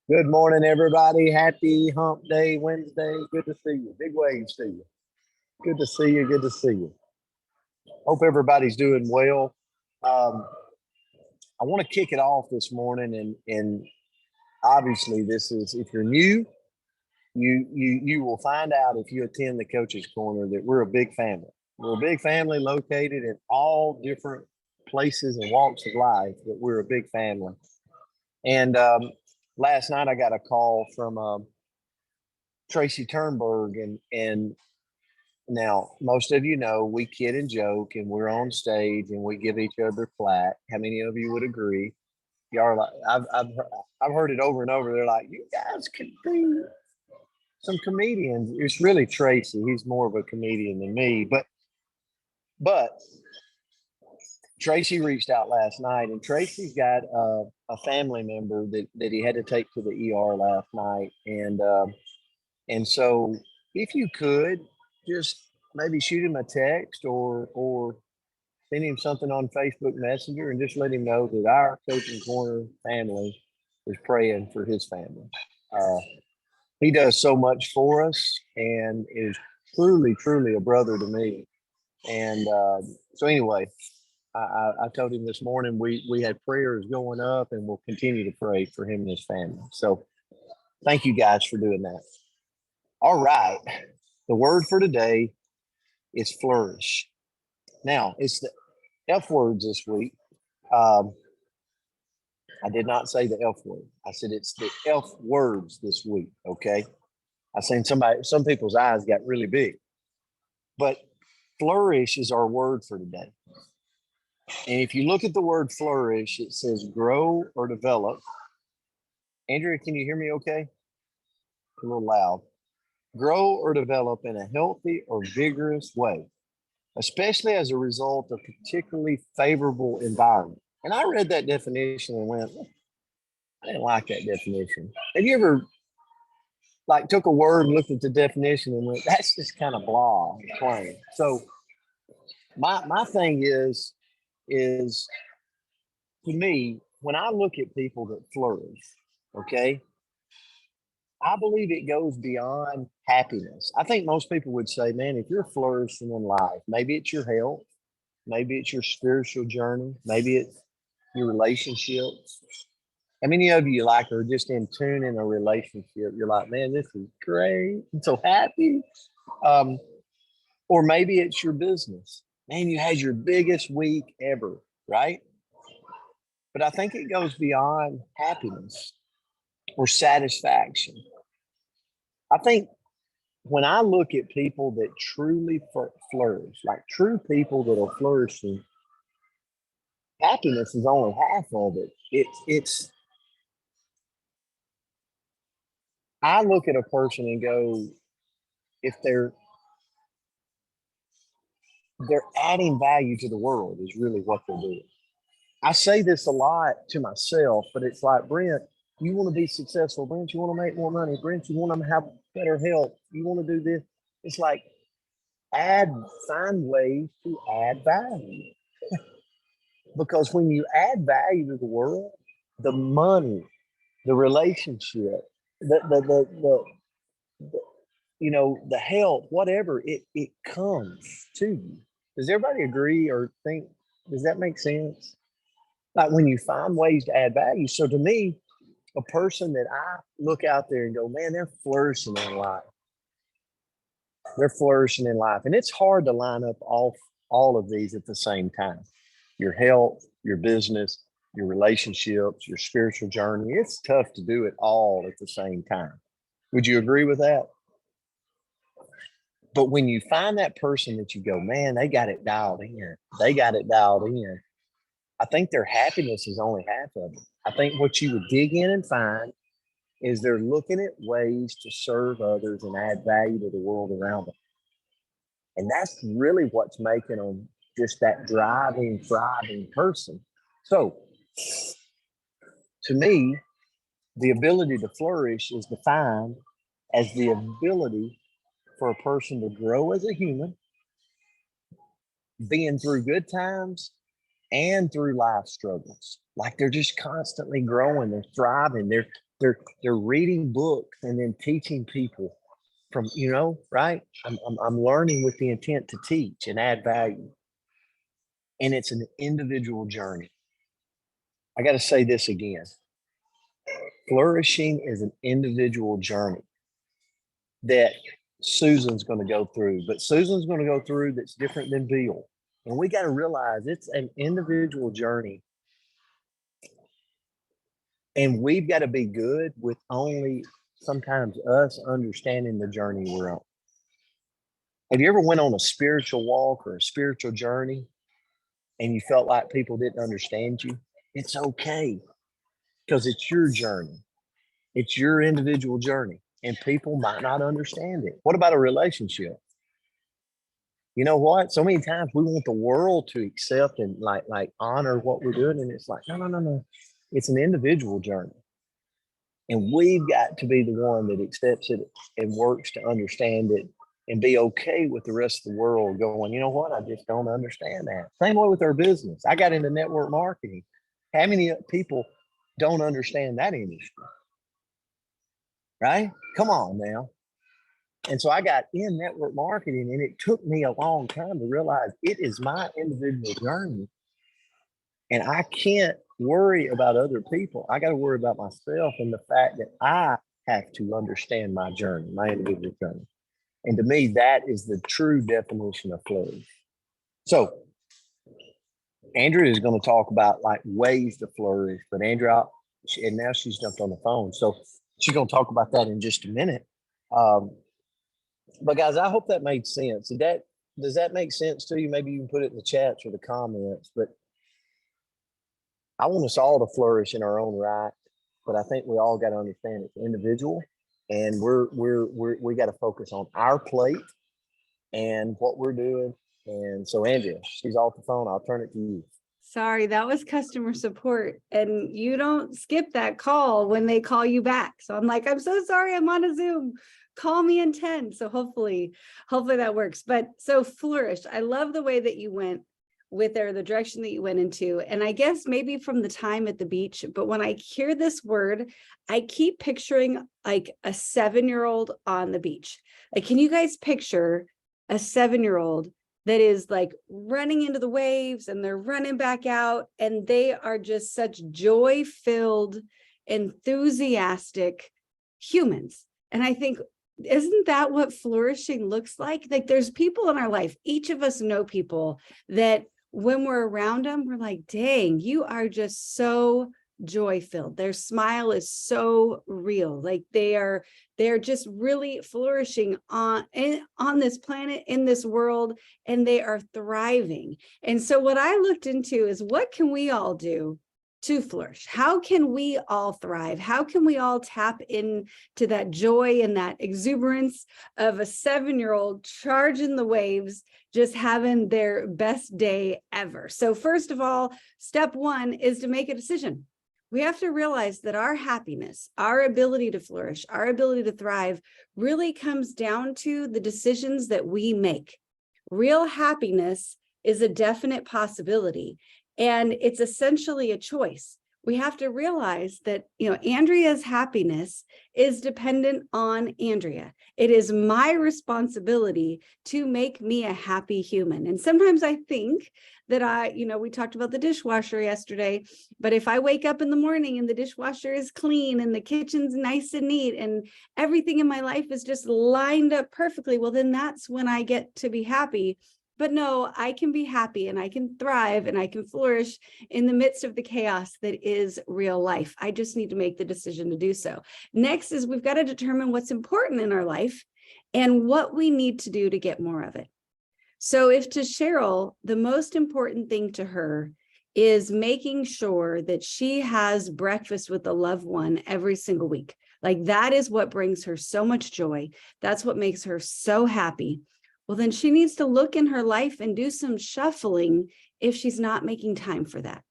Good morning, everybody. Happy Hump Day Wednesday. Good to see you. Big waves to you. Good to see you. Good to see you. Hope everybody's doing well. Um, I want to kick it off this morning, and obviously, this is if you're new, you will find out if you attend the Coach's Corner that we're a big family. We're a big family located in all different places and walks of life. But we're a big family. And last night, I got a call from Tracy Turnberg, and now most of you know we kid and joke, and we're on stage and we give each other flack. How many of you would agree? Y'all are like, I've heard it over and over. They're like, you guys could be some comedians. It's really Tracy. He's more of a comedian than me, but Tracy reached out last night, and Tracy's got a family member that he had to take to the ER last night, and so if you could just maybe shoot him a text or send him something on Facebook Messenger and just let him know that our Coaching Corner family is praying for his family. Uh, he does so much for us and is truly, truly a brother to me. And so anyway, I told him this morning we had prayers going up, and we'll continue to pray for him and his family. So thank you guys for doing that. All right. The word for today is flourish. Now, it's the F words this week. Um, I did not say the F word. I said it's the F words this week. Okay. I seen some people's eyes got really big, but flourish is our word for today. And if you look at the word flourish, it says grow or develop. Andrea, can you hear me okay? A little loud. Grow or develop in a healthy or vigorous way, especially as a result of particularly favorable environment. And I read that definition and went, I didn't like that definition. Have you ever like took a word and looked at the definition and went, that's just kind of blah, plain. So my thing is to me, when I look at people that flourish, okay, I believe it goes beyond happiness. I think most people would say, man, if you're flourishing in life, maybe it's your health, maybe it's your spiritual journey, maybe it's your relationships. How many of you like are just in tune in a relationship? You're like, man, this is great. I'm so happy. Um, or maybe it's your business. Man, you had your biggest week ever, right? But I think it goes beyond happiness or satisfaction. I think when I look at people that truly flourish, like true people that are flourishing, happiness is only half of it. It's I look at a person and go, if they're adding value to the world is really what they're doing. I say this a lot to myself, but it's like, Brent, you want to be successful. Brent, you want to make more money. Brent, you want to have better health. You want to do this. It's like add, find ways to add value. Because when you add value to the world, the money, the relationship, the the health, whatever, it comes to you. Does everybody agree or think? Does that make sense? Like when you find ways to add value. So to me, a person that I look out there and go, man, they're flourishing in life. They're flourishing in life. And it's hard to line up all of these at the same time. Your health, your business, your relationships, your spiritual journey. It's tough to do it all at the same time. Would you agree with that? But when you find that person that you go, man, they got it dialed in. They got it dialed in. I think their happiness is only half of it. I think what you would dig in and find is they're looking at ways to serve others and add value to the world around them. And that's really what's making them just that driving, thriving person. So to me, the ability to flourish is defined as the ability for a person to grow as a human, being through good times and through life struggles. Like they're just constantly growing, they're thriving, They're reading books and then teaching people from, right? I'm learning with the intent to teach and add value. And it's an individual journey. I got to say this again. Flourishing is an individual journey that Susan's going to go through, but Susan's going to go through that's different than Bill. And we got to realize it's an individual journey. And we've got to be good with only sometimes us understanding the journey we're on. Have you ever went on a spiritual walk or a spiritual journey and you felt like people didn't understand you? It's okay, because it's your journey. It's your individual journey, and people might not understand it. What about a relationship? You know what? So many times we want the world to accept and like honor what we're doing, and it's like, no. It's an individual journey. And we've got to be the one that accepts it and works to understand it and be okay with the rest of the world going, you know what? I just don't understand that. Same way with our business. I got into network marketing. How many people don't understand that industry? Right? Come on now. And so I got in network marketing, and it took me a long time to realize it is my individual journey. And I can't worry about other people. I got to worry about myself and the fact that I have to understand my journey, my individual journey. And to me, that is the true definition of flourish. So Andrea is going to talk about like ways to flourish, but Andrea, and now she's jumped on the phone. So she's going to talk about that in just a minute. But guys, I hope that made sense. Does that make sense to you? Maybe you can put it in the chats or the comments, but I want us all to flourish in our own right, but I think we all got to understand it's individual, and we got to focus on our plate and what we're doing. And so Andrea, she's off the phone. I'll turn it to you. Sorry, that was customer support, and you don't skip that call when they call you back. So I'm like, I'm so sorry, I'm on a Zoom. Call me in 10. So hopefully that works. But so Flourish, I love the way that you went with the direction that you went into. And I guess maybe from the time at the beach, but when I hear this word, I keep picturing like a 7-year-old on the beach. Like, can you guys picture a 7-year-old that is like running into the waves and they're running back out, and they are just such joy-filled, enthusiastic humans? And I think, isn't that what flourishing looks like? Like, there's people in our life, each of us know people that when we're around them, we're like, dang, you are just so joy-filled. Their smile is so real. Like they're just really flourishing on this planet, in this world, and they are thriving. And so what I looked into is, what can we all do to flourish? How can we all thrive? How can we all tap into that joy and that exuberance of a 7-year-old charging the waves, just having their best day ever? So first of all, step one is to make a decision. We have to realize that our happiness, our ability to flourish, our ability to thrive really comes down to the decisions that we make. Real happiness is a definite possibility, and it's essentially a choice. We have to realize that, Andrea's happiness is dependent on Andrea. It is my responsibility to make me a happy human. And sometimes I think that we talked about the dishwasher yesterday, but if I wake up in the morning and the dishwasher is clean and the kitchen's nice and neat and everything in my life is just lined up perfectly, well, then that's when I get to be happy. But no, I can be happy and I can thrive and I can flourish in the midst of the chaos that is real life. I just need to make the decision to do so. Next is, we've got to determine what's important in our life and what we need to do to get more of it. So if to Cheryl, the most important thing to her is making sure that she has breakfast with a loved one every single week. Like, that is what brings her so much joy. That's what makes her so happy. Well, then she needs to look in her life and do some shuffling if she's not making time for that,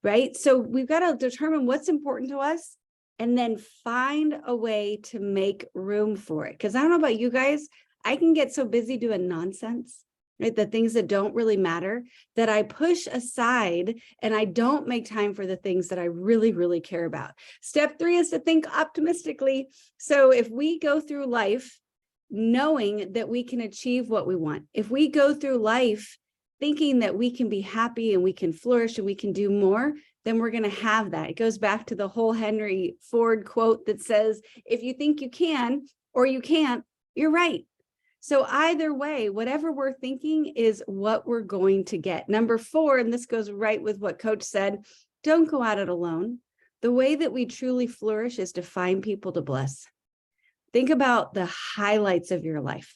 right? So we've got to determine what's important to us and then find a way to make room for it. Because I don't know about you guys, I can get so busy doing nonsense right? The things that don't really matter, that I push aside and I don't make time for the things that I really, really care about. Step 3 is to think optimistically. So if we go through life knowing that we can achieve what we want, if we go through life thinking that we can be happy and we can flourish and we can do more, then we're going to have that. It goes back to the whole Henry Ford quote that says, if you think you can or you can't, you're right. So either way, whatever we're thinking is what we're going to get. Number 4, and this goes right with what Coach said, don't go at it alone. The way that we truly flourish is to find people to bless. Think about the highlights of your life.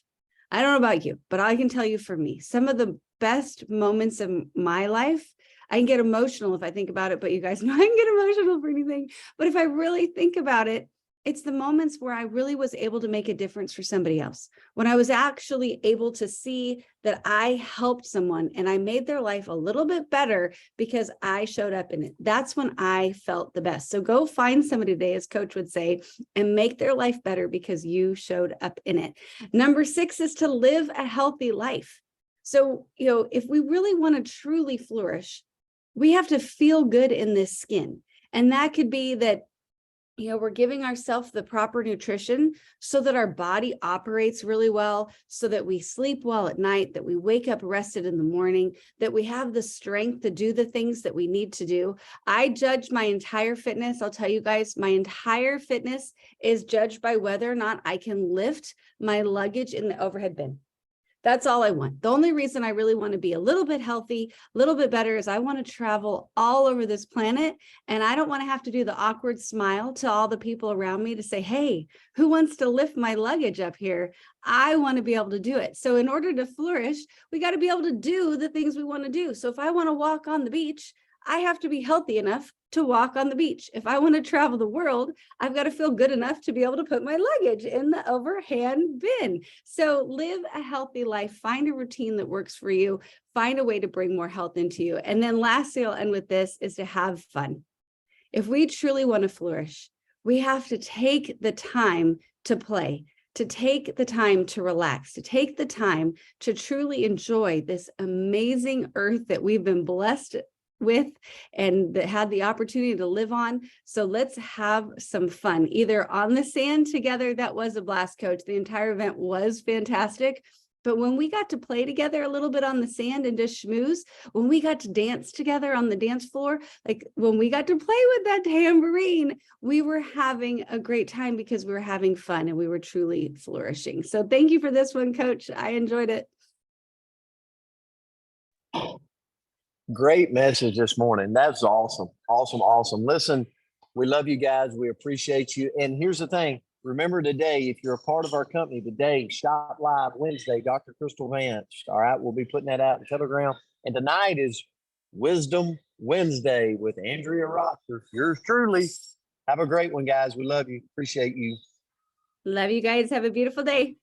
I don't know about you, but I can tell you for me, some of the best moments of my life, I can get emotional if I think about it, but you guys know I can get emotional for anything. But if I really think about it, it's the moments where I really was able to make a difference for somebody else. When I was actually able to see that I helped someone and I made their life a little bit better because I showed up in it. That's when I felt the best. So go find somebody today, as Coach would say, and make their life better because you showed up in it. Number 6 is to live a healthy life. So, if we really want to truly flourish, we have to feel good in this skin. And that could be that we're giving ourselves the proper nutrition so that our body operates really well, so that we sleep well at night, that we wake up rested in the morning, that we have the strength to do the things that we need to do. I judge my entire fitness. I'll tell you guys, my entire fitness is judged by whether or not I can lift my luggage in the overhead bin. That's all I want. The only reason I really want to be a little bit healthy, a little bit better, is I want to travel all over this planet. And I don't want to have to do the awkward smile to all the people around me to say, hey, who wants to lift my luggage up here? I want to be able to do it. So in order to flourish, we got to be able to do the things we want to do. So if I want to walk on the beach, I have to be healthy enough to walk on the beach. If I want to travel the world, I've got to feel good enough to be able to put my luggage in the overhand bin. So live a healthy life, find a routine that works for you, find a way to bring more health into you. And then lastly, I'll end with this, is to have fun. If we truly want to flourish, we have to take the time to play, to take the time to relax, to take the time to truly enjoy this amazing earth that we've been blessed with and that had the opportunity to live on. So let's have some fun, either on the sand together. That was a blast, Coach. The entire event was fantastic. But when we got to play together a little bit on the sand and just schmooze, when we got to dance together on the dance floor, like when we got to play with that tambourine, we were having a great time because we were having fun and we were truly flourishing. So thank you for this one, Coach. I enjoyed it. Great message this morning. That's awesome. Awesome. Awesome. Listen, we love you guys. We appreciate you. And here's the thing. Remember today, if you're a part of our company today, Shop Live Wednesday, Dr. Crystal Vance. All right. We'll be putting that out in Telegram. And tonight is Wisdom Wednesday with Andrea Rocker. Yours truly. Have a great one, guys. We love you. Appreciate you. Love you guys. Have a beautiful day.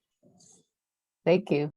Thank you.